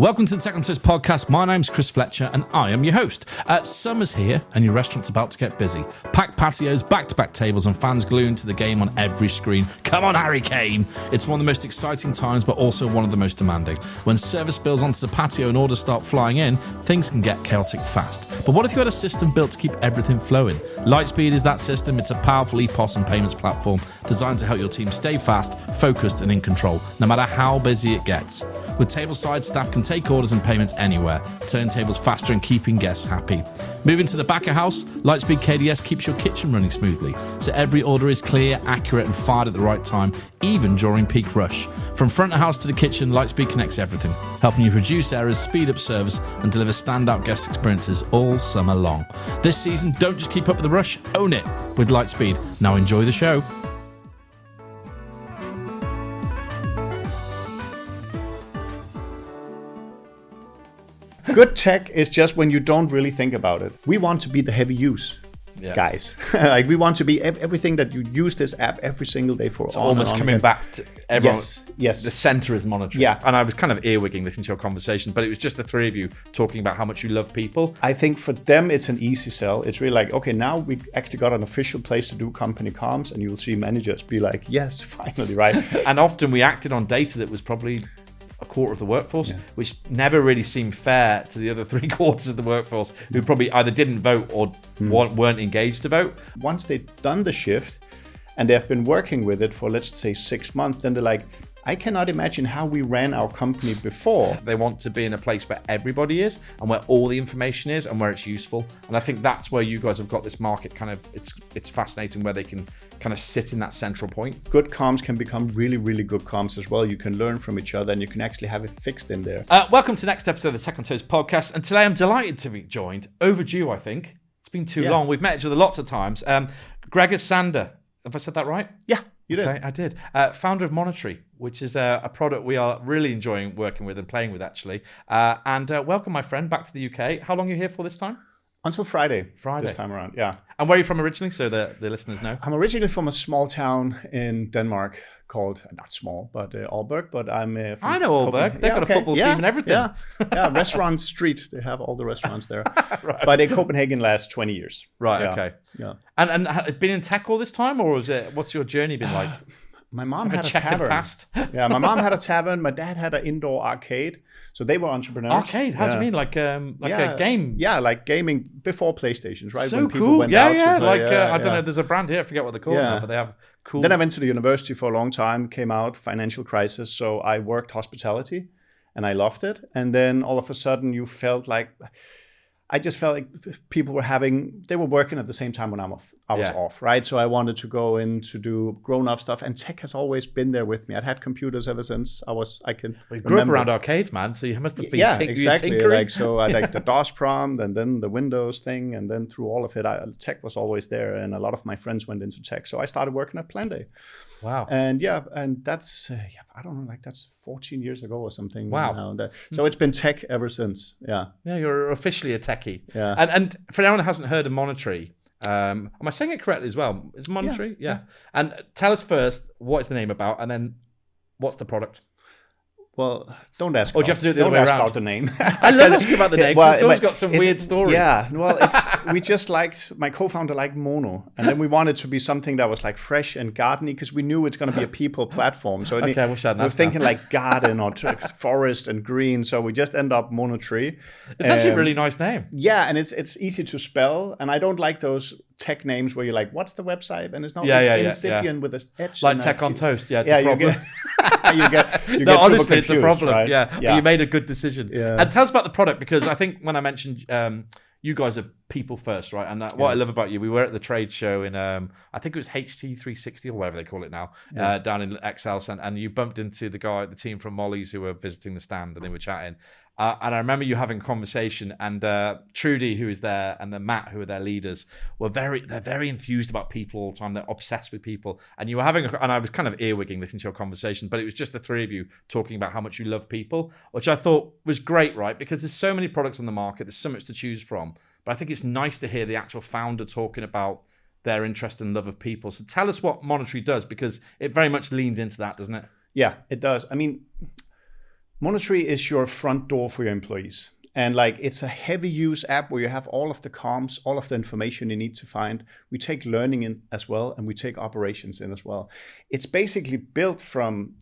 Welcome to the Tech on Toast podcast. My name's Chris Fletcher and I am your host. Summer's here and your restaurant's about to get busy. Packed patios, back-to-back tables and fans glued to the game on every screen. Come on, Harry Kane! It's one of the most exciting times but also one of the most demanding. When service spills onto the patio and orders start flying in, things can get chaotic fast. But what if you had a system built to keep everything flowing? Lightspeed is that system. It's a powerful EPOS and payments platform designed to help your team stay fast, focused and in control, no matter how busy it gets. With tableside, staff can take orders and payments anywhere, turning tables faster and keeping guests happy. Moving to the back of house, Lightspeed KDS keeps your kitchen running smoothly, so every order is clear, accurate and fired at the right time, even during peak rush. From front of house to the kitchen, Lightspeed connects everything, helping you reduce errors, speed up service and deliver standout guest experiences all summer long. This season, don't just keep up with the rush, own it with Lightspeed. Now enjoy the show. Good tech is just when you don't really think about it. We want to be the heavy use guys. Like we want to be everything that you use this app every single day for. So almost coming back to everyone. Yes. The center is monitoring. Yeah. And I was kind of earwigging listening to your conversation, but it was just the three of you talking about how much you love people. I think for them, it's an easy sell. It's really like, okay, now we actually got an official place to do company comms, and you'll see managers be like, yes, finally, right? And often we acted on data that was probably a quarter of the workforce, which never really seemed fair to the other 3/4 of the workforce who probably either didn't vote or weren't engaged to vote. Once they've done the shift and they've been working with it for, let's say, 6 months, then they're like, I cannot imagine how we ran our company before. They want to be in a place where everybody is and where all the information is and where it's useful. And I think that's where you guys have got this market kind of, it's fascinating where they can kind of sit in that central point. Good comms can become really, really good comms as well. You can learn from each other and you can actually have it fixed in there. Welcome to the next episode of the Tech on Toast podcast. And today I'm delighted to be joined, overdue I think. It's been too long. We've met each other lots of times. Gregor Sander, have I said that right? Yeah. You did. Okay, I did. Founder of Monetary, which is a product we are really enjoying working with and playing with, actually. And welcome, my friend, back to the UK. How long are you here for this time? Until Friday. This time around, yeah. And where are you from originally, so the listeners know? I'm originally from a small town in Denmark called, not small, but Aalborg. But I'm from I know Aalborg. They've got a football team and everything. Yeah, Restaurant Street. They have all the restaurants there. Right. But in Copenhagen last 20 years. Right, okay. Yeah. And been in tech all this time, or what's your journey been like? My mom had a tavern. Yeah, my mom had a tavern. My dad had an indoor arcade. So they were entrepreneurs. Arcade? How do you mean? Like a game? Yeah, like gaming before PlayStations, right? So when people cool. went out to play, I don't know. There's a brand here. I forget what they're called now, but they have cool. Then I went to the university for a long time. Came out financial crisis, so I worked hospitality, and I loved it. And then all of a sudden, I just felt like people they were working at the same time when I was off, right? So I wanted to go in to do grown-up stuff, and tech has always been there with me. I'd had computers ever since I can You grew up around arcades, man, so you must have been exactly. tinkering. Like, so I like the DOS prompt and then the Windows thing, and then through all of it, tech was always there, and a lot of my friends went into tech. So I started working at Planday. Wow. And that's, I don't know, like that's 14 years ago or something. Wow. So it's been tech ever since. Yeah. Yeah, you're officially a techie. Yeah. And for anyone who hasn't heard of Monetary, am I saying it correctly as well? Is Monetary? Yeah. And tell us first, what is the name about? And then what's the product? Well, don't ask. Or do you have to do it the other way around? Don't ask about the name. I love asking about the name. It's always got some weird story. Yeah. Well, we just my co-founder liked mono. And then we wanted to be something that was like fresh and gardeny because we knew it's going to be a people platform. So I wish I'd we're thinking like garden or forest and green. So we just end up Monetary. It's actually a really nice name. Yeah. And it's easy to spell. And I don't like those tech names where you're like, what's the website? And it's not incipient with an edge. Like Tech on Toast. Yeah, it's a problem. You no, get honestly, it's a confused, problem. right? Yeah. But you made a good decision. Yeah. And tell us about the product, because I think when I mentioned you guys are people first, right? And what I love about you, we were at the trade show in, I think it was HT360 or whatever they call it now, down in XL Center, and you bumped into the team from Molly's who were visiting the stand, and they were chatting. And I remember you having a conversation, and Trudy, who is there, and then Matt, who are their leaders, they're very enthused about people all the time. They're obsessed with people. And you were and I was kind of earwigging listening to your conversation, but it was just the three of you talking about how much you love people, which I thought was great, right? Because there's so many products on the market, there's so much to choose from. But I think it's nice to hear the actual founder talking about their interest and love of people. So tell us what Monetary does, because it very much leans into that, doesn't it? Yeah, it does. I mean, Monotree is your front door for your employees. And like, it's a heavy use app where you have all of the comms, all of the information you need to find. We take learning in as well, and we take operations in as well. It's basically built from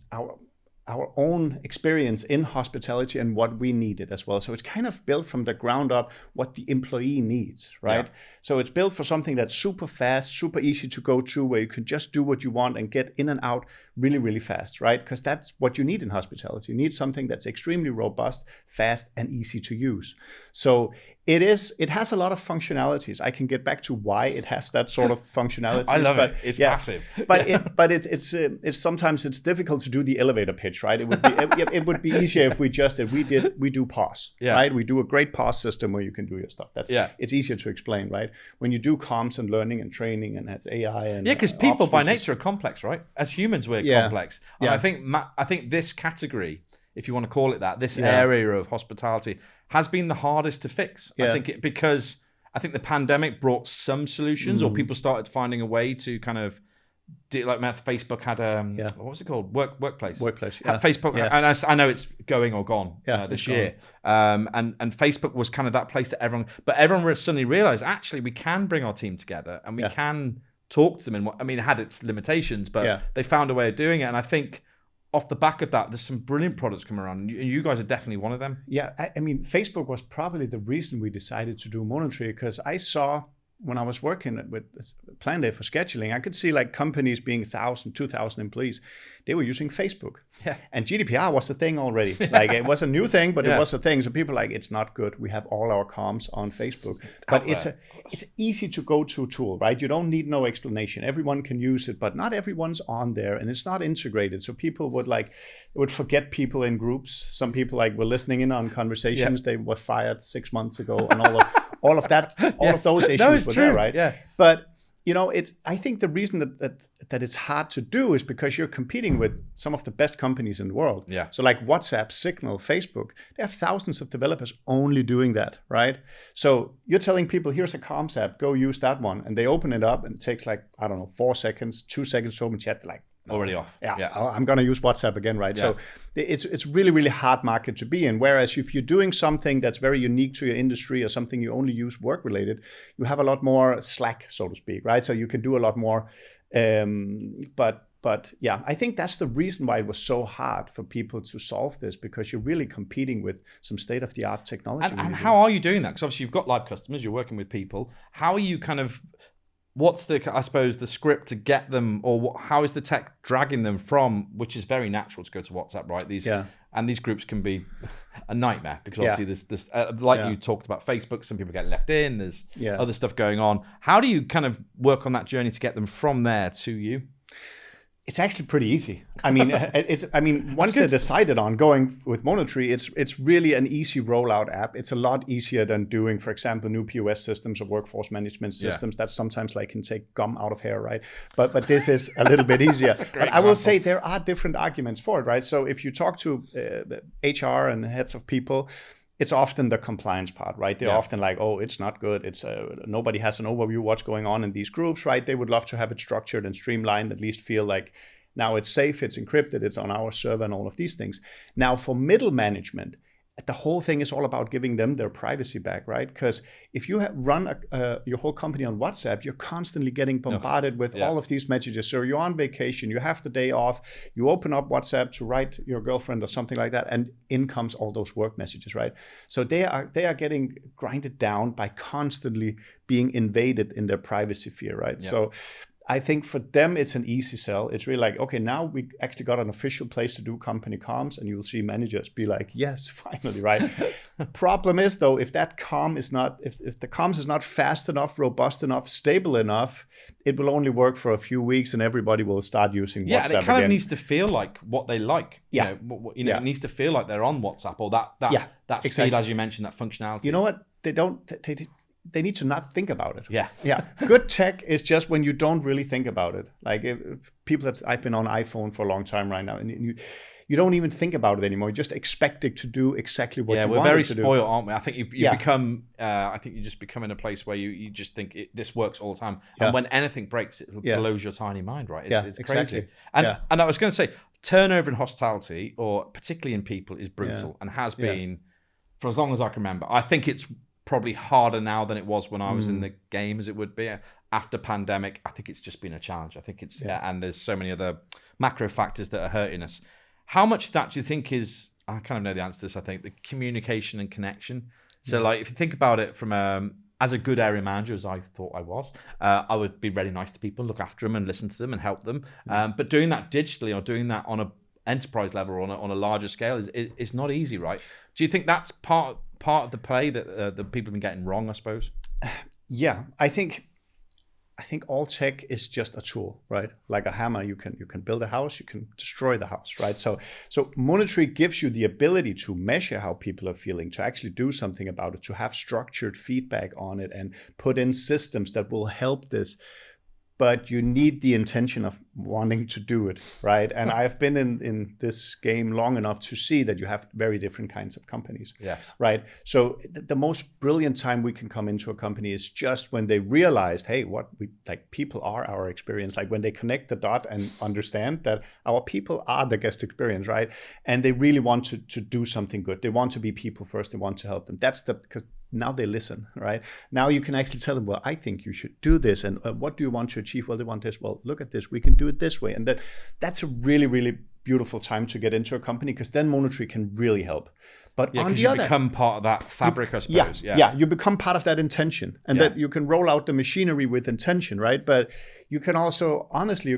our own experience in hospitality and what we needed as well. So it's kind of built from the ground up what the employee needs, right? Yeah. So it's built for something that's super fast, super easy to go to, where you can just do what you want and get in and out really, really fast, right? Because that's what you need in hospitality. You need something that's extremely robust, fast, and easy to use. So it has a lot of functionalities. I can get back to why it has that sort of functionality. I love it. It's massive. But it's sometimes it's difficult to do the elevator pitch, right? It would be easier if we just did. We do POS, right? We do a great POS system where you can do your stuff. It's easier to explain, right? When you do comms and learning and training and that's AI and because people by nature are complex, right? As humans, we're complex. And I think this category, if you want to call it that, this area of hospitality has been the hardest to fix. I think because I think the pandemic brought some solutions, or people started finding a way to kind of like Facebook had what was it called? Workplace. Facebook, and I know it's going or gone this year. And Facebook was kind of that place that everyone suddenly realized actually we can bring our team together and we can talk to them. And it had its limitations, but they found a way of doing it. And I think off the back of that, there's some brilliant products coming around, and you guys are definitely one of them. Yeah, I mean, Facebook was probably the reason we decided to do Monotree, because I saw when I was working with Planday for scheduling, I could see like companies being 1,000, 2,000 employees, they were using Facebook. Yeah. And GDPR was the thing already. Like it was a new thing, but it was a thing. So people were like, it's not good. We have all our comms on Facebook. But it's easy to go to tool, right? You don't need no explanation. Everyone can use it, but not everyone's on there and it's not integrated. So people would forget people in groups. Some people like were listening in on conversations. They were fired 6 months ago and all of that, of those issues were there, right? Yeah. But I think the reason that it's hard to do is because you're competing with some of the best companies in the world. Yeah. So like WhatsApp, Signal, Facebook, they have thousands of developers only doing that, right? So you're telling people, here's a comms app, go use that one. And they open it up and it takes 4 seconds, 2 seconds to open chat, already off. Yeah. I'm going to use WhatsApp again, right? Yeah. So it's really, really hard market to be in. Whereas if you're doing something that's very unique to your industry or something you only use work related, you have a lot more slack, so to speak, right? So you can do a lot more. But yeah, I think that's the reason why it was so hard for people to solve this, because you're really competing with some state-of-the-art technology. And how are you doing that? Because obviously you've got live customers, you're working with people. How are you what's the script to get them, or how is the tech dragging them from, which is very natural to go to WhatsApp, right? And these groups can be a nightmare because obviously there's you talked about Facebook, some people get left in, there's other stuff going on. How do you kind of work on that journey to get them from there to you? It's actually pretty easy. I mean, once they decided on going with Monotree, it's really an easy rollout app. It's a lot easier than doing, for example, new POS systems or workforce management systems that sometimes can take gum out of hair, right? But this is a little bit easier. But I will say there are different arguments for it, right? So if you talk to HR and heads of people, it's often the compliance part, right? They're often like, oh, it's not good. It's nobody has an overview of what's going on in these groups, right? They would love to have it structured and streamlined, at least feel like now it's safe, it's encrypted, it's on our server and all of these things. Now for middle management, the whole thing is all about giving them their privacy back, right? Because if you run your whole company on WhatsApp, you're constantly getting bombarded with all of these messages. So you're on vacation, you have the day off, you open up WhatsApp to write your girlfriend or something like that, and in comes all those work messages, right? So they are getting grinded down by constantly being invaded in their privacy fear, right? So I think for them, it's an easy sell. It's really like, okay, now we actually got an official place to do company comms, and you'll see managers be like, yes, finally, right? Problem is though, if that comm is not, if the comms is not fast enough, robust enough, stable enough, it will only work for a few weeks and everybody will start using WhatsApp again. Yeah, and it kind of needs to feel like what they like. It needs to feel like they're on WhatsApp, or that speed, as you mentioned, that functionality. You know what? They need to not think about it. Yeah. Good tech is just when you don't really think about it. Like people that I've been on iPhone for a long time right now, and you don't even think about it anymore. You just expect it to do exactly what you want it to do. Yeah, we're very spoiled, aren't we? I think you become. I think you just become in a place where you just think this works all the time, and when anything breaks, it blows your tiny mind, right? It's crazy. Exactly. And I was going to say, turnover in hospitality, or particularly in people, is brutal and has been for as long as I can remember. I think it's probably harder now than it was when I was in the game, as it would be after pandemic. I think it's just been a challenge. I think it's and there's so many other macro factors that are hurting us. How much of that do you think is, I kind of know the answer to this, I think, the communication and connection. So like, if you think about it from as a good area manager, as I thought I was, I would be really nice to people, look after them and listen to them and help them. But doing that digitally, or doing that on a enterprise level, or on a larger scale, is not easy, right? Do you think that's part of the play that the people have been getting wrong, I suppose? Yeah, I think all tech is just a tool, right? Like a hammer, you can build a house, you can destroy the house, right? So monitoring gives you the ability to measure how people are feeling, to actually do something about it, to have structured feedback on it, and put in systems that will help this. But you need the intention of wanting to do it, right? And I've been in this game long enough to see that you have very different kinds of companies, right? So the most brilliant time we can come into a company is just when they realize, hey, people are our experience. Like when they connect the dot and understand that our people are the guest experience, right? And they really want to do something good. They want to be people first. They want to help them. Because now they listen, right? Now you can actually tell them, well, I think you should do this. And what do you want to achieve? Well, they want this. Well, look at this. We can do it this way. And that's a really, really beautiful time to get into a company, because then monitoring can really help. But on the other, become part of that fabric, I suppose. You become part of that intention, and that you can roll out the machinery with intention, right? But you can also, honestly,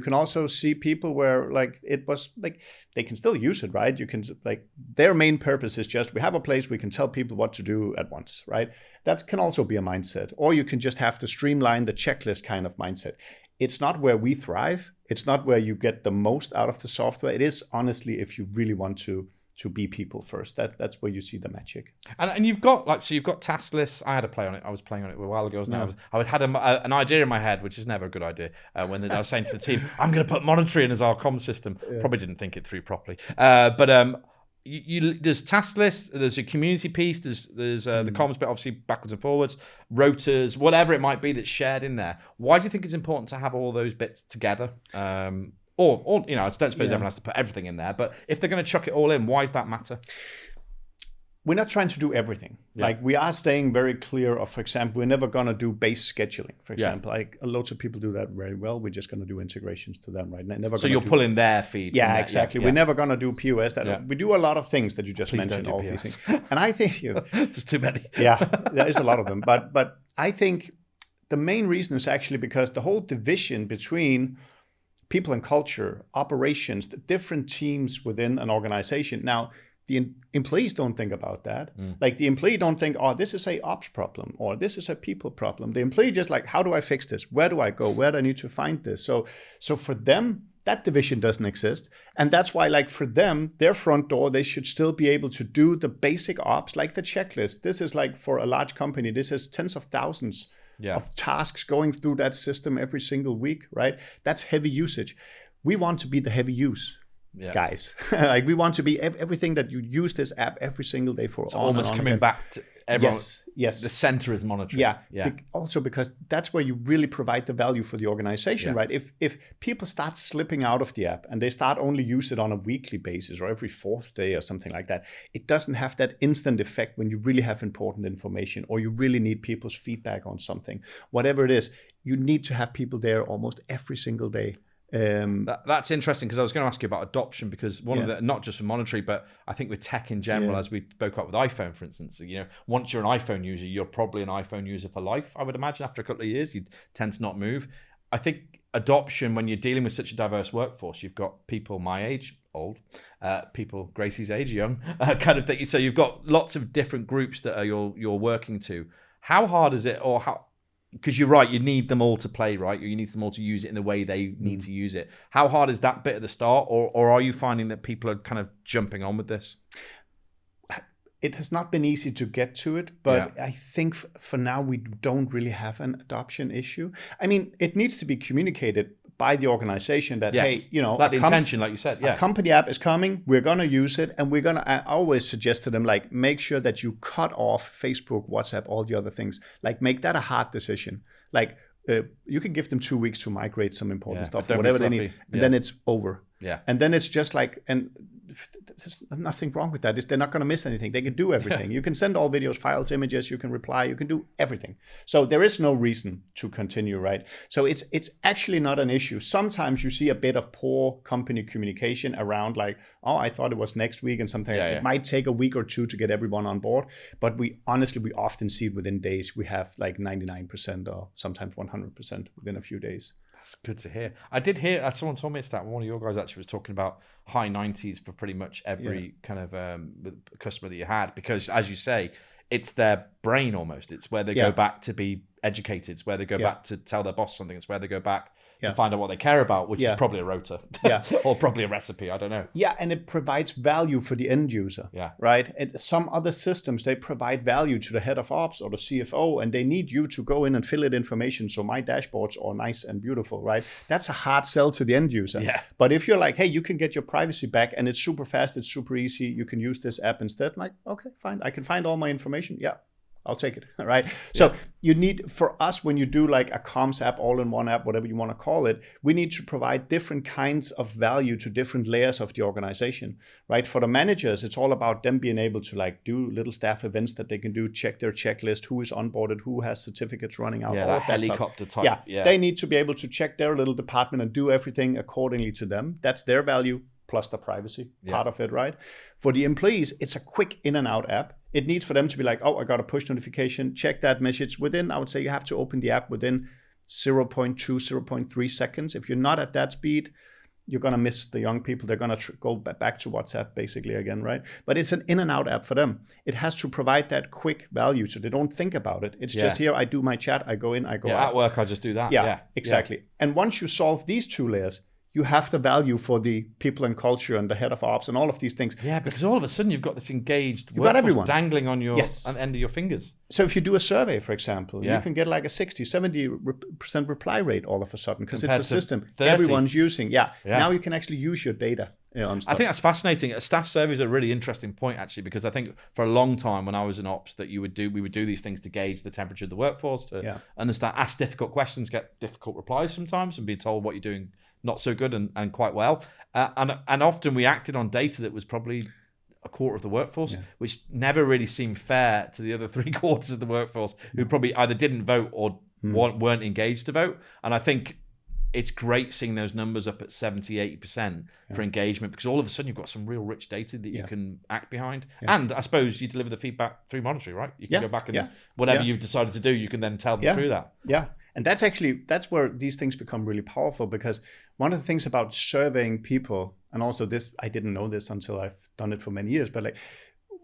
see people where like it was like they can still use it, right? You can like their main purpose is just we have a place we can tell people what to do at once, right? That can also be a mindset, or you can just have the streamline, the checklist kind of mindset. It's not where we thrive. It's not where you get the most out of the software. It is honestly, if you really want to be people first. That's where you see the magic. And you've got you've got task lists. I had a play on it. I was playing on it a while ago. I had an idea in my head, which is never a good idea. When I was saying to the team, I'm going to put monitoring as our comm system. Probably didn't think it through properly. There's task lists. There's a community piece. There's the comms bit, obviously backwards and forwards, rotors, whatever it might be that's shared in there. Why do you think it's important to have all those bits together? Or I don't suppose everyone has to put everything in there, but if they're going to chuck it all in, why does that matter? We're not trying to do everything. Like we are staying very clear of, for example, we're never going to do base scheduling, for example. Like lots of people do that very well. We're just going to do integrations to them, right? So you're pulling their feed. Yeah, exactly. We're never going to do POS. We do a lot of things that you just mentioned, all these things. And I think there's too many. There is a lot of them. But I think the main reason is actually because the whole division between people and culture, operations, the different teams within an organization. Now, the employees don't think about that. Like the employee don't think, oh, this is a ops problem or this is a people problem. The employee just like, how do I fix this? Where do I go? Where do I need to find this? So for them, that division doesn't exist. And that's why, like for them, their front door, they should still be able to do the basic ops, like the checklist. This is like for a large company, this is tens of thousands of tasks going through that system every single week, right? That's heavy usage. We want to be the heavy use guys. Like we want to be everything that you use this app every single day for. So almost coming back to everyone. Yes. The center is monitoring. Also because that's where you really provide the value for the organization, right? If people start slipping out of the app and they start only use it on a weekly basis or every fourth day or something like that, it doesn't have that instant effect when you really have important information or you really need people's feedback on something. Whatever it is, you need to have people there almost every single day. That's interesting, because I was going to ask you about adoption, because one of the, not just for monetary, but I think with tech in general, as we spoke about with iPhone, for instance, once you're an iPhone user, you're probably an iPhone user for life. I would imagine after a couple of years, you'd tend to not move. I think adoption, when you're dealing with such a diverse workforce, you've got people my age, old, people Gracie's age, young, kind of thing. So you've got lots of different groups that are you're working to. How hard is it, or how? Because you're right, you need them all to play, right? You need them all to use it in the way they need to use it. How hard is that bit at the start, or are you finding that people are kind of jumping on with this? It has not been easy to get to it, but I think for now we don't really have an adoption issue. I mean, it needs to be communicated by the organization that, hey, like the intention, like you said, a company app is coming, we're going to use it, and I always suggest to them, like, make sure that you cut off Facebook, WhatsApp, all the other things. Like, make that a hard decision. Like, you can give them 2 weeks to migrate some important stuff, don't be whatever they fluffy. need, and then it's over. Yeah. And then it's just like, and there's nothing wrong with that. They're not going to miss anything. They can do everything. You can send all videos, files, images. You can reply. You can do everything. So there is no reason to continue, right? So it's actually not an issue. Sometimes you see a bit of poor company communication around, like, oh, I thought it was next week, and something. It might take a week or two to get everyone on board. But we often see it within days. We have like 99% or sometimes 100% within a few days. That's good to hear. I did hear, someone told me a stat, one of your guys actually was talking about high 90s for pretty much every kind of customer that you had, because as you say, it's their brain almost. It's where they go back to be educated. It's where they go back to tell their boss something. It's where they go back to find out what they care about, which is probably a rota or probably a recipe. I don't know. Yeah, and it provides value for the end user. Right? And some other systems, they provide value to the head of ops or the CFO, and they need you to go in and fill in information so my dashboards are nice and beautiful, right? That's a hard sell to the end user. But if you're like, hey, you can get your privacy back and it's super fast, it's super easy, you can use this app instead, like, okay, fine, I can find all my information. Yeah, I'll take it, right? So you need, for us, when you do like a comms app, all-in-one app, whatever you want to call it, we need to provide different kinds of value to different layers of the organization, right? For the managers, it's all about them being able to like do little staff events that they can do, check their checklist, who is onboarded, who has certificates running out. Yeah, all that helicopter stuff. type. They need to be able to check their little department and do everything accordingly to them. That's their value, plus the privacy part of it, right? For the employees, it's a quick in and out app. It needs for them to be like, oh, I got a push notification, check that message. Within, I would say you have to open the app within 0.2, 0.3 seconds. If you're not at that speed, you're going to miss the young people. They're going to go back to WhatsApp basically again, right? But it's an in and out app for them. It has to provide that quick value so they don't think about it. It's just here, I do my chat, I go in, I go out. At work, I just do that. Yeah, exactly. And once you solve these two layers, you have the value for the people and culture and the head of ops and all of these things. Yeah, because all of a sudden you've got this engaged you've got everyone dangling on your end of your fingers. So if you do a survey, for example, you can get like a 60, 70% reply rate all of a sudden because it's a system 30. Everyone's using. Now you can actually use your data on stuff. I think that's fascinating. Staff surveys are a really interesting point actually, because I think for a long time when I was in ops that we would do these things to gauge the temperature of the workforce, to understand, ask difficult questions, get difficult replies sometimes, and be told what you're doing not so good and quite well. And often we acted on data that was probably a quarter of the workforce, which never really seemed fair to the other 3/4 of the workforce who probably either didn't vote or weren't engaged to vote. And I think it's great seeing those numbers up at 70, 80% for engagement, because all of a sudden you've got some real rich data that you can act behind. And I suppose you deliver the feedback through monitoring, right? You can go back and whatever you've decided to do, you can then tell them through that. Yeah. And that's where these things become really powerful, because one of the things about surveying people, and also this, I didn't know this until I've done it for many years, but like,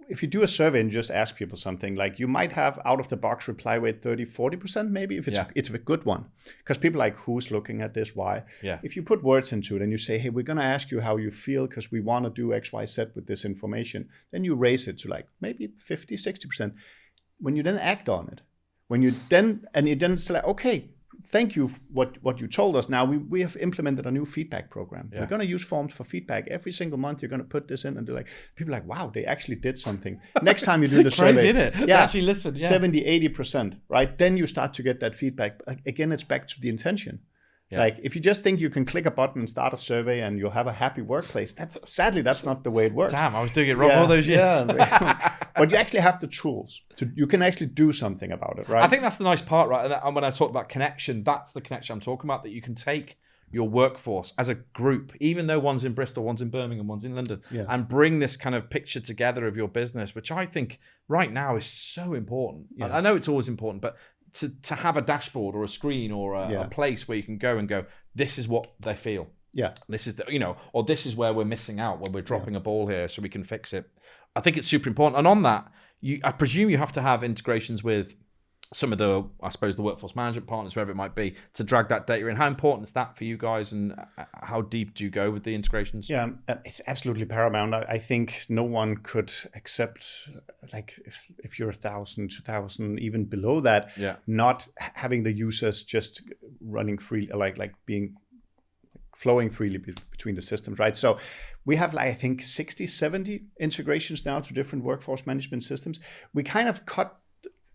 if you do a survey and just ask people something, like you might have out of the box reply rate 30, 40% maybe, if it's a good one. Because people like, who's looking at this, why? If you put words into it and you say, hey, we're going to ask you how you feel because we want to do X, Y, Z with this information, then you raise it to like maybe 50, 60%. When you then act on it, you then say, like, okay, thank you for what you told us. Now we have implemented a new feedback program. We're going to use forms for feedback every single month. You're going to put this in, and they're like, people are like, wow, they actually did something. Next time you do the survey, crazy, isn't it? They actually listen. 70, 80%, right? Then you start to get that feedback. Again, it's back to the intention. Like if you just think you can click a button and start a survey and you'll have a happy workplace, sadly that's not the way it works. Damn, I was doing it wrong all those years. But you actually have the tools you can actually do something about it, right? I think that's the nice part, right? And when I talk about connection, that's the connection I'm talking about, that you can take your workforce as a group, even though one's in Bristol, one's in Birmingham, one's in London, and bring this kind of picture together of your business, which I think right now is so important. I know it's always important, but to have a dashboard or a screen or a place where you can go and go, this is what they feel. This is or this is where we're missing out, where we're dropping a ball here, so we can fix it. I think it's super important. And on that, I presume you have to have integrations with some of the, I suppose, the workforce management partners, wherever it might be, to drag that data in. How important is that for you guys, and how deep do you go with the integrations? Yeah, it's absolutely paramount. I think no one could accept, like, if you're 1,000, 2,000, even below that, not having the users just running freely, like being flowing freely between the systems, right? So we have, like, I think 60, 70 integrations now to different workforce management systems. We kind of cut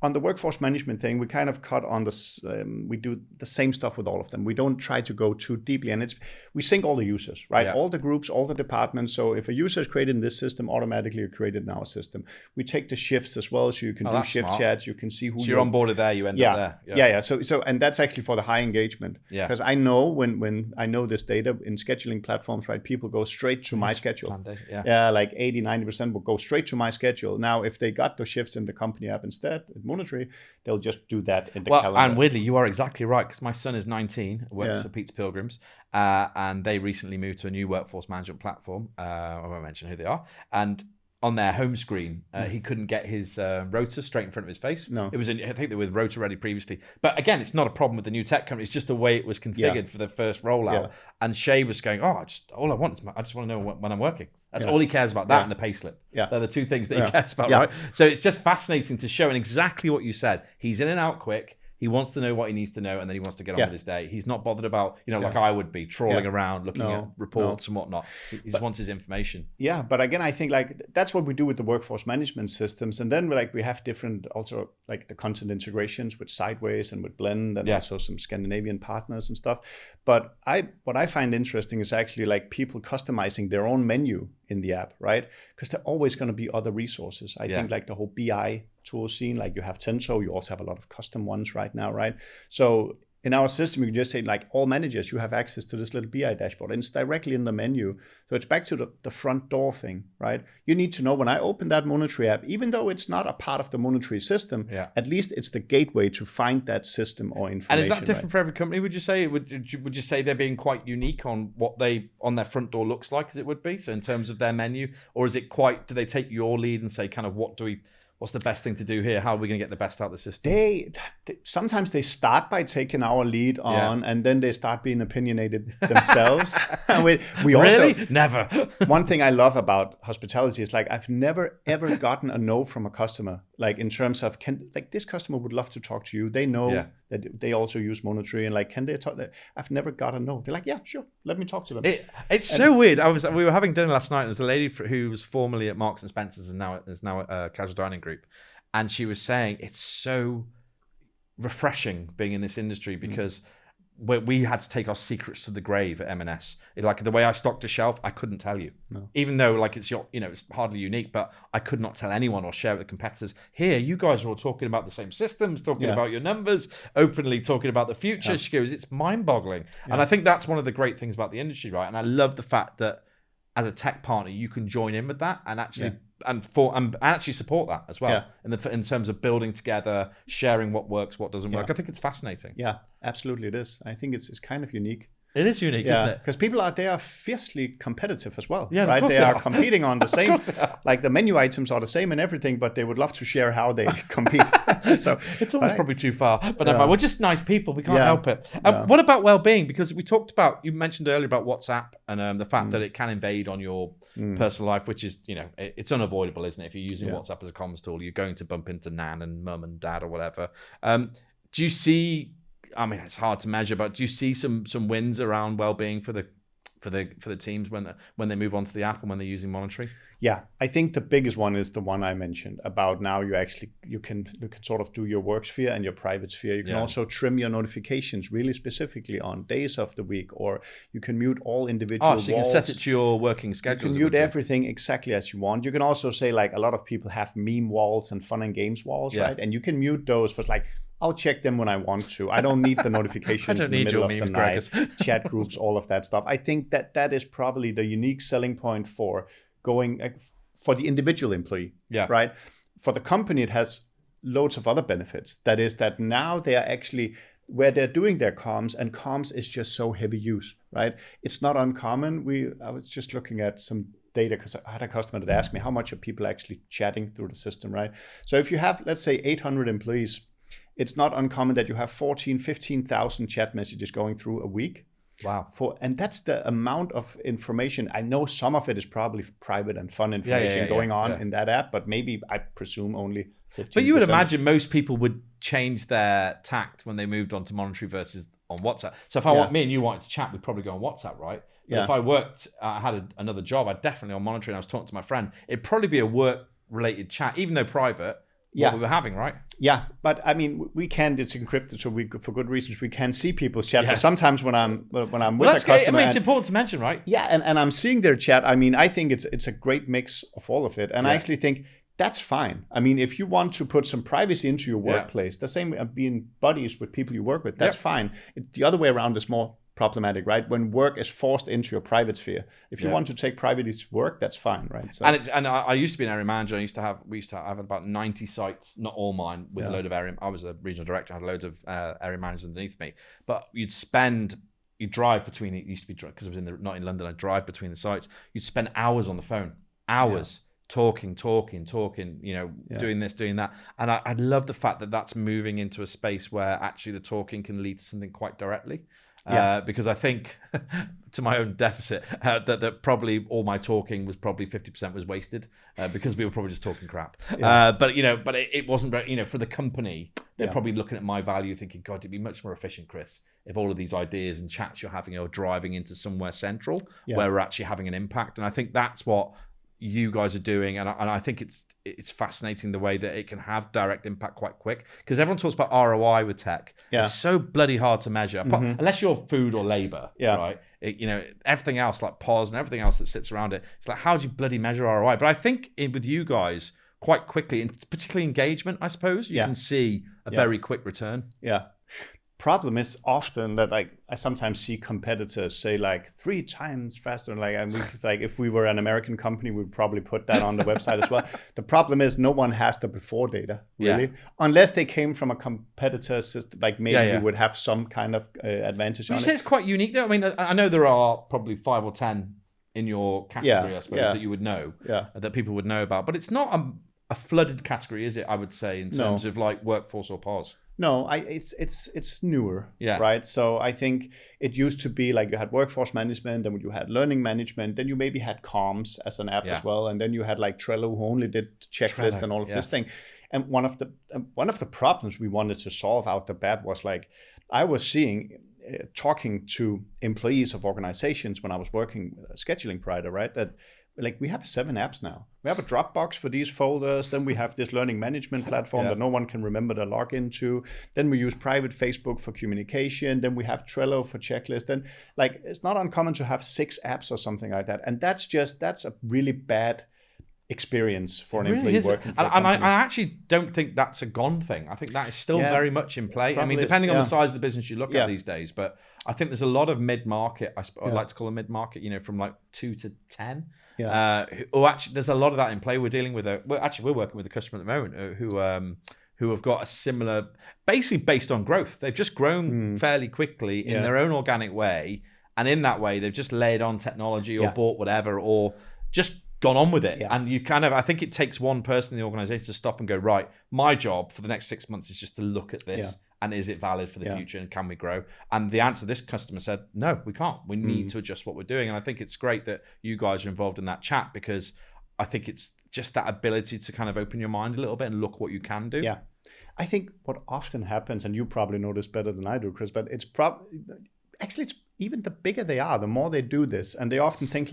on the workforce management thing, we kind of cut on this. We do the same stuff with all of them. We don't try to go too deeply, and we sync all the users, right? All the groups, all the departments. So if a user is created in this system, automatically you're created in our system. We take the shifts as well, so you can do shift chats. You can see who. So you're onboarded there. You end up there. Yeah. So and that's actually for the high engagement. Yeah. Because I know when I know this data in scheduling platforms, right? People go straight to my schedule. Yeah. Like 80-90% will go straight to my schedule. Now, if they got the shifts in the company app instead, Monitory, they'll just do that in the calendar. And weirdly, you are exactly right, because my son is 19, works for Pete's Pilgrims, and they recently moved to a new workforce management platform. I won't mention who they are. And on their home screen, he couldn't get his rotor straight in front of his face. No. It was, I think they were with rotor ready previously. But again, it's not a problem with the new tech company. It's just the way it was configured for the first rollout. Yeah. And Shay was going, all I want is I just want to know when I'm working. That's all he cares about, that and the payslip. Yeah. They're the two things that he cares about, right? So it's just fascinating to show, and exactly what you said. He's in and out quick. He wants to know what he needs to know, and then he wants to get on with his day. He's not bothered about, like I would be, trawling around, looking at reports and whatnot. He just wants his information. Yeah, but again, I think like that's what we do with the workforce management systems. And then we have different, also like the content integrations with Sideways and with Blend, and also some Scandinavian partners and stuff. But what I find interesting is actually like people customizing their own menu in the app, right? Because there are always going to be other resources. I think like the whole BI tool scene, like you have Tensor, you also have a lot of custom ones right now, right? So in our system, you can just say like all managers, you have access to this little BI dashboard, and it's directly in the menu. So it's back to the front door thing, right? You need to know when I open that Monitory app, even though it's not a part of the Monitory system, at least it's the gateway to find that system or information. And is that different for every company, would you say? Would you say they're being quite unique on what on their front door looks like as it would be? So in terms of their menu, or is it do they take your lead and say kind of what's the best thing to do here? How are we going to get the best out of the system? Sometimes they start by taking our lead on, and then they start being opinionated themselves. we also never. One thing I love about hospitality is like I've never ever gotten a no from a customer. Like in terms of this customer would love to talk to you. They know that they also use Monitory, and like can they talk? I've never got a no. They're like, yeah, sure, let me talk to them. It's so weird. We were having dinner last night. There was a lady who was formerly at Marks and Spencer's and is now at a casual dining group, and she was saying it's so refreshing being in this industry because we had to take our secrets to the grave at M&S. Like the way I stocked a shelf, I couldn't tell you, even though like it's it's hardly unique, but I could not tell anyone or share it with competitors. Here, you guys are all talking about the same systems, talking about your numbers, openly talking about the future. She goes, it's mind-boggling. And I think that's one of the great things about the industry, right? And I love the fact that as a tech partner, you can join in with that and actually and actually support that as well in terms of building together, sharing what works, what doesn't work. I think it's fascinating. Yeah, absolutely, it is. I think it's kind of unique. It is unique, isn't it? Because people out there are fiercely competitive as well. Yeah, right. They are competing on the same, like the menu items are the same and everything, but they would love to share how they compete. So it's almost probably too far. But we're just nice people. We can't help it. What about well-being? Because we talked about, you mentioned earlier about WhatsApp and the fact that it can invade on your personal life, which is, it's unavoidable, isn't it? If you're using WhatsApp as a comms tool, you're going to bump into nan and mum and dad or whatever. Do you see? I mean, it's hard to measure, but do you see some wins around well-being for the teams when they move on to the app and when they're using Monitory? Yeah, I think the biggest one is the one I mentioned about now you can sort of do your work sphere and your private sphere. You can also trim your notifications really specifically on days of the week, or you can mute all individual walls. You can set it to your working schedule. You can mute everything exactly as you want. You can also say like a lot of people have meme walls and fun and games walls, right? And you can mute those for like, I'll check them when I want to. I don't need the notifications in the middle of the night, chat groups, all of that stuff. I think that is probably the unique selling point for going for the individual employee, right? For the company, it has loads of other benefits. That is that now they are actually where they're doing their comms, and comms is just so heavy use, right? It's not uncommon. I was just looking at some data because I had a customer that asked me how much are people actually chatting through the system, right? So if you have, let's say, 800 employees, it's not uncommon that you have 15,000 chat messages going through a week. Wow. And that's the amount of information. I know some of it is probably private and fun information going on in that app, but maybe I presume only 15%. But you would imagine most people would change their tact when they moved on to Monitory versus on WhatsApp. So if me and you wanted to chat, we'd probably go on WhatsApp, right? But if I worked, I had another job, I'd definitely on Monitory and I was talking to my friend, it'd probably be a work-related chat, even though private. what we were having, right? Yeah, but I mean, it's encrypted, so for good reasons we can see people's chat. But sometimes when I'm with a customer, it's important to mention, right? Yeah, and I'm seeing their chat. I mean, I think it's a great mix of all of it, and I actually think that's fine. I mean, if you want to put some privacy into your workplace, the same being buddies with people you work with, that's fine. The other way around is more problematic, right? When work is forced into your private sphere. If you want to take privacy to work, that's fine, right? So, and I used to be an area manager. We used to have about 90 sites, not all mine, with a load of area. I was a regional director, I had loads of area managers underneath me. But you drive between it. Used to be because I was not in London. I drive between the sites. You'd spend hours on the phone, hours. Talking, doing this, doing that. And I love the fact that that's moving into a space where actually the talking can lead to something quite directly. Because I think, to my own deficit, that probably all my talking was probably 50% was wasted because we were probably just talking crap. But it wasn't very, for the company, they're probably looking at my value thinking, God, it'd be much more efficient, Chris, if all of these ideas and chats you're having are driving into somewhere central where we're actually having an impact. And I think that's what you guys are doing, and I think it's fascinating the way that it can have direct impact quite quick, because everyone talks about ROI with tech. It's so bloody hard to measure, unless you're food or labor, right? Everything else like POS and everything else that sits around it, it's like, how do you bloody measure ROI? But I think with you guys, quite quickly, and particularly engagement, I suppose, you can see a very quick return. Problem is often that I sometimes see competitors say 3 times faster, and if we were an American company, we'd probably put that on the website as well. The problem is no one has the before data really, unless they came from a competitor system. Maybe you would have some kind of advantage. You say it's quite unique though. I mean, I know there are probably 5 or 10 in your category, I suppose, that you would know, that people would know about, but it's not a flooded category, is it? I would say in terms of workforce or POS. No, it's newer, right? So I think it used to be you had workforce management, then you had learning management, then you maybe had comms as an app as well, and then you had Trello, who only did checklists and all of this thing. And one of the problems we wanted to solve out the bat was I was seeing talking to employees of organizations when I was working with a scheduling provider, right? That we have 7 apps now. We have a Dropbox for these folders. Then we have this learning management platform that no one can remember to log into. Then we use private Facebook for communication. Then we have Trello for checklists. Then it's not uncommon to have 6 apps or something like that. And that's a really bad experience for an employee working for a company. And I actually don't think that's a gone thing. I think that is still very much in play. I mean, depending on the size of the business you look at these days, but I think there's a lot of mid-market, I'd like to call them mid-market, from 2 to 10. Actually, there's a lot of that in play. We're dealing with we're working with a customer at the moment who have got a similar, basically based on growth. They've just grown fairly quickly in their own organic way, and in that way, they've just layered on technology or bought whatever or just gone on with it. And you I think it takes one person in the organization to stop and go, right, my job for the next 6 months is just to look at this. And is it valid for the future, and can we grow? And the answer this customer said, no, we can't. We need to adjust what we're doing. And I think it's great that you guys are involved in that chat, because I think it's just that ability to kind of open your mind a little bit and look what you can do. Yeah. I think what often happens, and you probably know this better than I do, Chris, but it's even the bigger they are, the more they do this. And they often think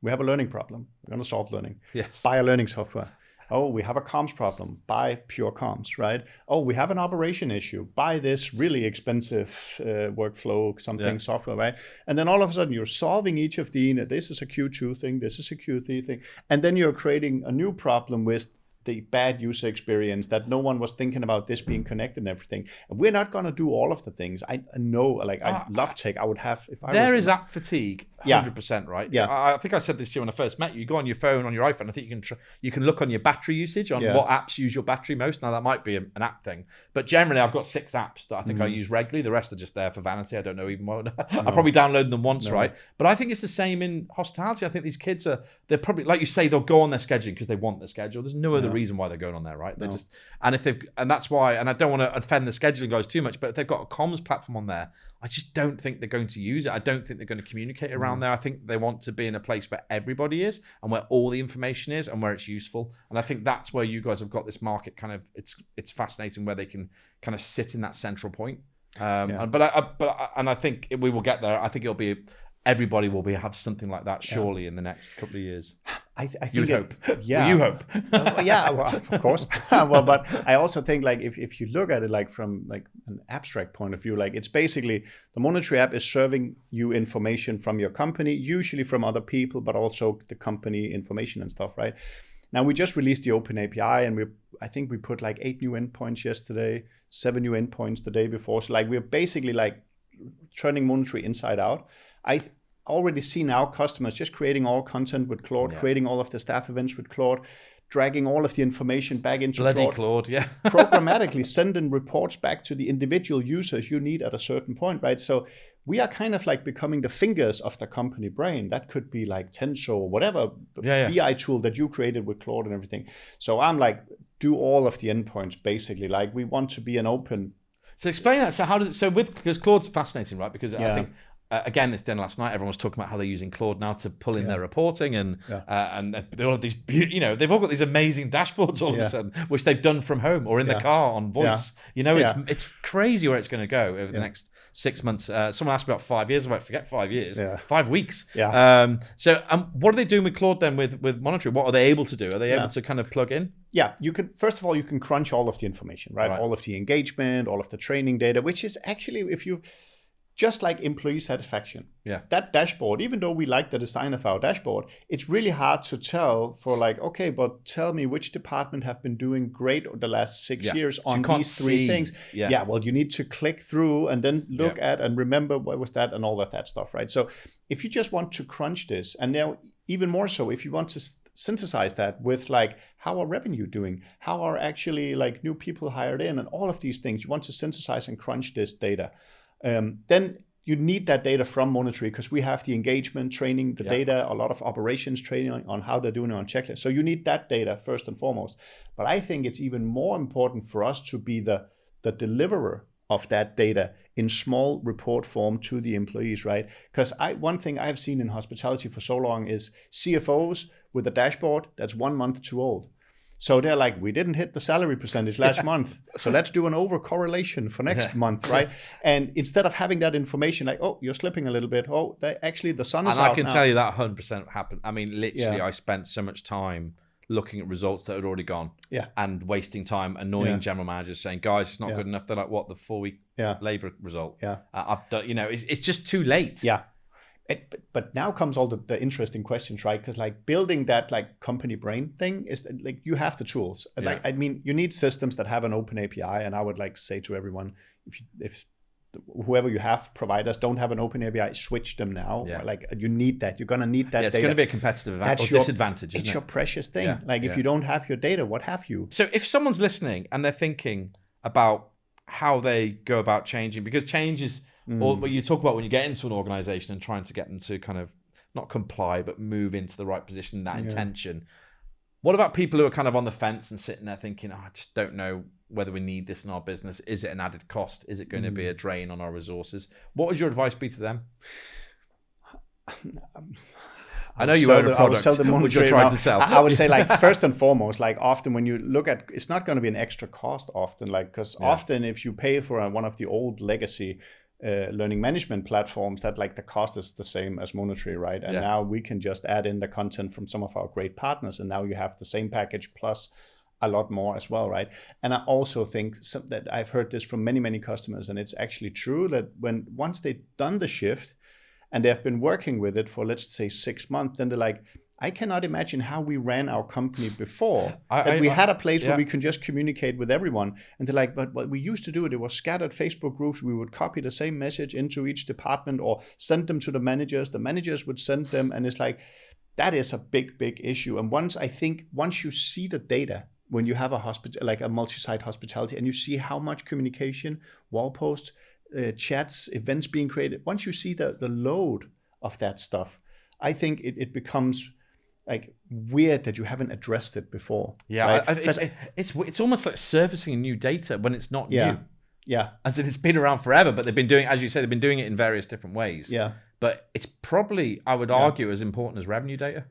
we have a learning problem. We're going to solve learning. Yes. Buy a learning software. Oh, we have a comms problem. Buy pure comms, right? Oh, we have an operation issue. Buy this really expensive workflow software, right? And then all of a sudden you're solving each of this is a Q2 thing, this is a Q3 thing. And then you're creating a new problem with the bad user experience that no one was thinking about this being connected and everything. And we're not going to do all of the things. I know, I love tech. I would have if I there is app fatigue, 100%, right? Yeah. I think I said this to you when I first met you. You go on your phone, on your iPhone. I think you can look on your battery usage, on what apps use your battery most. Now that might be an app thing, but generally I've got 6 apps that I think I use regularly. The rest are just there for vanity. I don't know even more. I probably download them once, right? But I think it's the same in hospitality. I think these kids they're probably, like you say, they'll go on their scheduling because they want their schedule. There's no other reason why they're going on there, right? They're just, and that's why, and I don't want to offend the scheduling guys too much, but if they've got a comms platform on there, I just don't think they're going to use it. I don't think they're going to communicate around there. I think they want to be in a place where everybody is and where all the information is and where it's useful. And I think that's where you guys have got this market kind of, it's fascinating where they can kind of sit in that central point. And I think we will get there. I think it'll be everybody will have something like that surely in the next couple of years. I think You'd hope. Yeah. Well, you hope. Yeah, well, of course. Well, but I also think like if you look at it like from like an abstract point of view, like it's basically the Monetary app is serving you information from your company, usually from other people, but also the company information and stuff, right? Now we just released the Open API, and I think we put like 8 new endpoints yesterday, 7 new endpoints the day before. So like we're basically like turning Monetary inside out. I already see now customers just creating all content with Claude, creating all of the staff events with Claude, dragging all of the information back into Claude, yeah. programmatically sending reports back to the individual users you need at a certain point, right? So we are kind of like becoming the fingers of the company brain. That could be like Tenso or whatever BI tool that you created with Claude and everything. So I'm like, do all of the endpoints basically. Like we want to be an open. So explain that. So because Claude's fascinating, right? Because I think again, this dinner last night, everyone was talking about how they're using Claude now to pull in their reporting, and they're all these, they've all got these amazing dashboards all of a sudden, which they've done from home or in the car on voice. It's crazy where it's going to go over the next 6 months. Someone asked me about 5 years. I'm like, forget 5 years, 5 weeks. So what are they doing with Claude then with Monetary? What are they able to do? Are they able to kind of plug in? Yeah, you can. First of all, you can crunch all of the information, right? All of the engagement, all of the training data, which is actually, if you just like employee satisfaction. That dashboard, even though we like the design of our dashboard, it's really hard to tell for like, okay, but tell me which department have been doing great over the last 6 years on these 3 things. Well, you need to click through and then look at and remember what was that and all of that stuff, right? So if you just want to crunch this, and now even more so, if you want to synthesize that with like, how are revenue doing? How are actually like new people hired in and all of these things, you want to synthesize and crunch this data. Then you need that data from Monetary because we have the engagement training, the data, a lot of operations training on how they're doing it on checklist. So you need that data first and foremost. But I think it's even more important for us to be the deliverer of that data in small report form to the employees, right? Because one thing I've seen in hospitality for so long is CFOs with a dashboard that's 1 month too old. So they're like, we didn't hit the salary percentage last month, so let's do an over-correlation for next month, right? And instead of having that information, like, oh, you're slipping a little bit. Oh, actually, the sun is out now. And I can tell you that 100% happened. I mean, literally, I spent so much time looking at results that had already gone and wasting time annoying general managers saying, guys, it's not good enough. They're like, what, the 4-week labor result? I've done, it's just too late. But now comes all the interesting questions, right? Because like building that like company brain thing is like you have the tools. Like I mean, you need systems that have an open API, and I would like say to everyone, if whoever you have providers don't have an open API, switch them now. Like you need that. You're gonna need that. It's data. Going to be a competitive advantage or disadvantage. It's your precious thing. If you don't have your data, what have you? So if someone's listening and they're thinking about how they go about changing, because change is. Or what you talk about when you get into an organization and trying to get them to kind of not comply, but move into the right position, that intention. What about people who are kind of on the fence and sitting there thinking, I just don't know whether we need this in our business. Is it an added cost? Is it going to be a drain on our resources? What would your advice be to them? I know you own a product which you're trying to sell. I would say like first and foremost, like often when you look at, it's not going to be an extra cost often, like because often if you pay for one of the old legacy learning management platforms, that like the cost is the same as Monetary, right? And now we can just add in the content from some of our great partners, and now you have the same package plus a lot more as well, right? And I also think that I've heard this from many customers, and it's actually true that once they've done the shift and they've been working with it for, let's say, 6 months, then they're like, I cannot imagine how we ran our company before. We had a place where we can just communicate with everyone. And they're like, but what we used to do, it was scattered Facebook groups. We would copy the same message into each department or send them to the managers. The managers would send them. And it's like, that is a big issue. And once you see the data, when you have a hospital, like a multi-site hospitality, and you see how much communication, wall posts, chats, events being created, once you see the load of that stuff, I think it becomes like weird that you haven't addressed it before. Right? It's almost like surfacing new data when it's not new. As it's been around forever, but they've been doing, as you say, they've been doing it in various different ways. But it's probably, I would argue, as important as revenue data.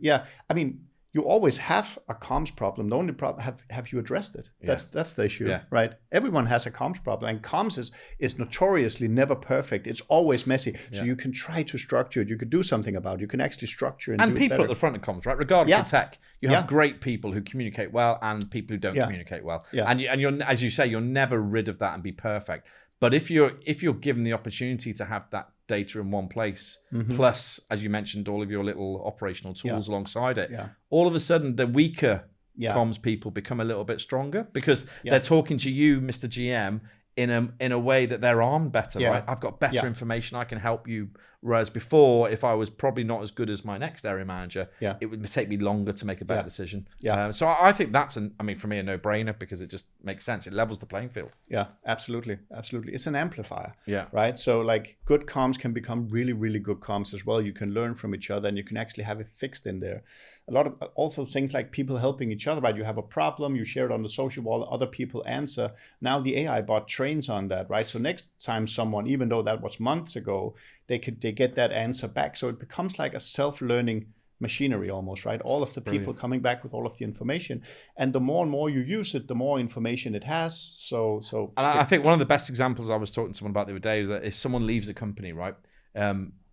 I mean, you always have a comms problem. The only problem, have you addressed it? That's the issue, right? Everyone has a comms problem, and comms is notoriously never perfect. It's always messy. So you can try to structure it. You could do something about it. You can actually structure and do people it better. at the front of comms, right? Regardless of tech, you have great people who communicate well and people who don't communicate well. And you're, as you say, you're never rid of that and be perfect. But if you're given the opportunity to have that data in one place, plus, as you mentioned, all of your little operational tools alongside it, all of a sudden the weaker comms people become a little bit stronger because they're talking to you, Mr. GM, in a way that they're armed better, right? I've got better information, I can help you. Whereas before, if I was probably not as good as my next area manager, it would take me longer to make a better decision. So I think that's, for me, a no-brainer because it just makes sense. It levels the playing field. Yeah, absolutely. It's an amplifier, right? So like good comms can become really, really good comms as well. You can learn from each other and you can actually have it fixed in there. A lot of also things like people helping each other, right? You have a problem, you share it on the social wall, other people answer. Now the AI bot trains on that, right? So next time someone, even though that was months ago, they get that answer back. So it becomes like a self-learning machinery almost, right? All of the people coming back with all of the information. And the more and more you use it, the more information it has. So I think one of the best examples I was talking to someone about the other day is that if someone leaves a company, right?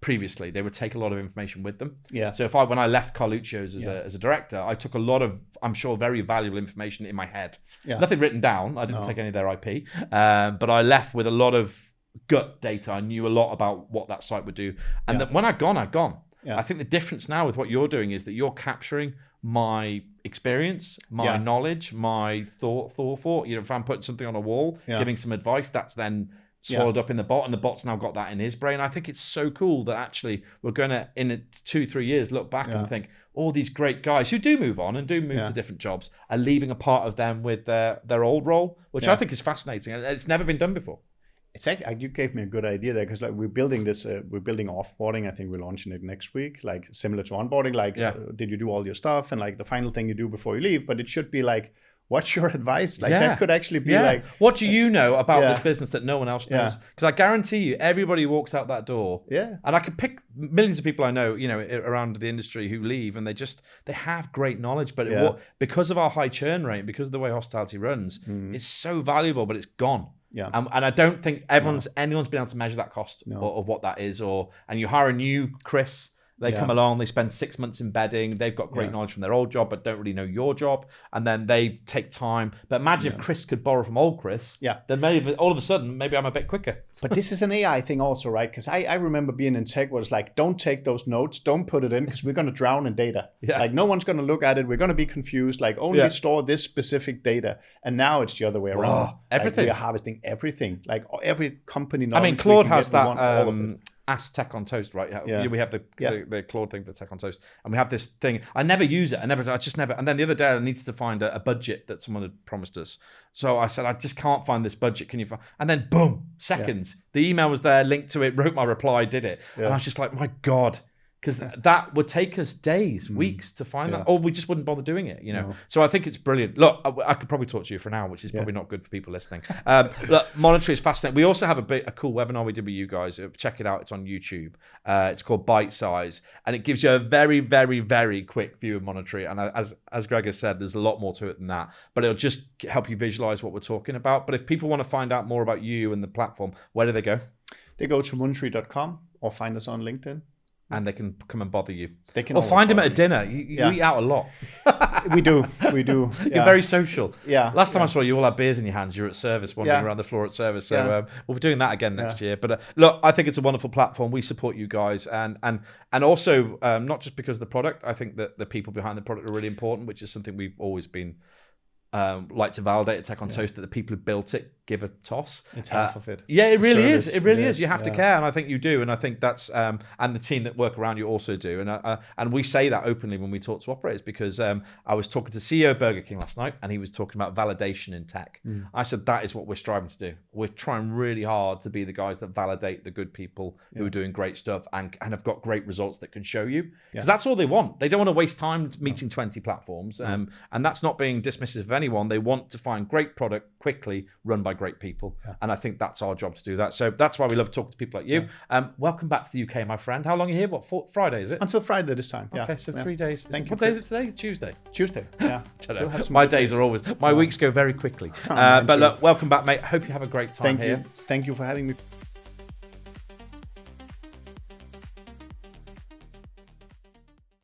Previously, they would take a lot of information with them. So when I left Carluccio's as a director, I took a lot of, I'm sure, very valuable information in my head. Nothing written down. I didn't take any of their IP. But I left with a lot of gut data. I knew a lot about what that site would do. And then when I'd gone, I'd gone. I think the difference now with what you're doing is that you're capturing my experience, my knowledge, my thought. If I'm putting something on a wall, giving some advice, that's then swallowed up in the bot, and the bot's now got that in his brain. I think it's so cool that actually we're going to, in 2-3 years, look back and think all these great guys who do move on and do move to different jobs are leaving a part of them with their old role, which I think is fascinating. It's never been done before. It's actually, you gave me a good idea there, because like we're building offboarding. I think we're launching it next week, like similar to onboarding. Like, did you do all your stuff, and like the final thing you do before you leave? But it should be like, what's your advice? Like that could actually be like, what do you know about this business that no one else knows? Because I guarantee you, everybody who walks out that door, and I could pick millions of people I know, around the industry who leave, and they have great knowledge, but because of our high churn rate, because of the way hospitality runs, it's so valuable, but it's gone. And I don't think anyone's been able to measure that cost of what that is. And you hire a new Chris, they come along, they spend 6 months embedding, they've got great knowledge from their old job, but don't really know your job. And then they take time. But imagine if Chris could borrow from old Chris, then maybe all of a sudden, maybe I'm a bit quicker. But this is an AI thing also, right? Because I remember being in tech where it's like, don't take those notes, don't put it in, because we're going to drown in data. Like no one's going to look at it. We're going to be confused. Like only store this specific data. And now it's the other way around. Everything. Like, we are harvesting everything. Like every company. Claude has that. Ask Tech on Toast, right? We have the Claude thing for Tech on Toast, and we have this thing. I never use it. I just never. And then the other day, I needed to find a budget that someone had promised us. So I said, I just can't find this budget. Can you find? And then boom, seconds. The email was there, linked to it, wrote my reply, did it, and I was just like, my God. Because that would take us days, weeks to find that, or we just wouldn't bother doing it, No. So I think it's brilliant. Look, I could probably talk to you for an hour, which is probably not good for people listening. Look, Monetary is fascinating. We also have a cool webinar we did with you guys. Check it out. It's on YouTube. It's called Bite Size, and it gives you a very, very, very quick view of Monetary. And as Greg has said, there's a lot more to it than that, but it'll just help you visualize what we're talking about. But if people want to find out more about you and the platform, where do they go? They go to monetary.com or find us on LinkedIn. And they can come and bother you. They can find him at a dinner. You eat out a lot. We do. You're very social. Last time I saw you, all had beers in your hands. You were at service, wandering around the floor at service. So we'll be doing that again next year. But look, I think it's a wonderful platform. We support you guys, and also not just because of the product. I think that the people behind the product are really important, which is something we've always been like to validate at Tech on Toast, that the people who built it give a toss. It's half of it. Yeah, it really is. It really is. You have to care, and I think you do. And I think that's and the team that work around you also do. And we say that openly when we talk to operators, because I was talking to CEO of Burger King last night, and he was talking about validation in tech. I said that is what we're striving to do. We're trying really hard to be the guys that validate the good people who are doing great stuff and have got great results that can show you. Because that's all they want. They don't want to waste time meeting 20 platforms, and that's not being dismissive of anyone. They want to find great product, quickly, run by great people. And I think that's our job to do that. So that's why we love talking to people like you. Welcome back to the UK, my friend. How long are you here? What, Friday, is it? Until Friday this time. Okay, so 3 days. Thank you. What day is it today? Tuesday. Tuesday. Yeah. My days are always, my weeks go very quickly. But look, welcome back, mate. Hope you have a great time here. Thank you for having me.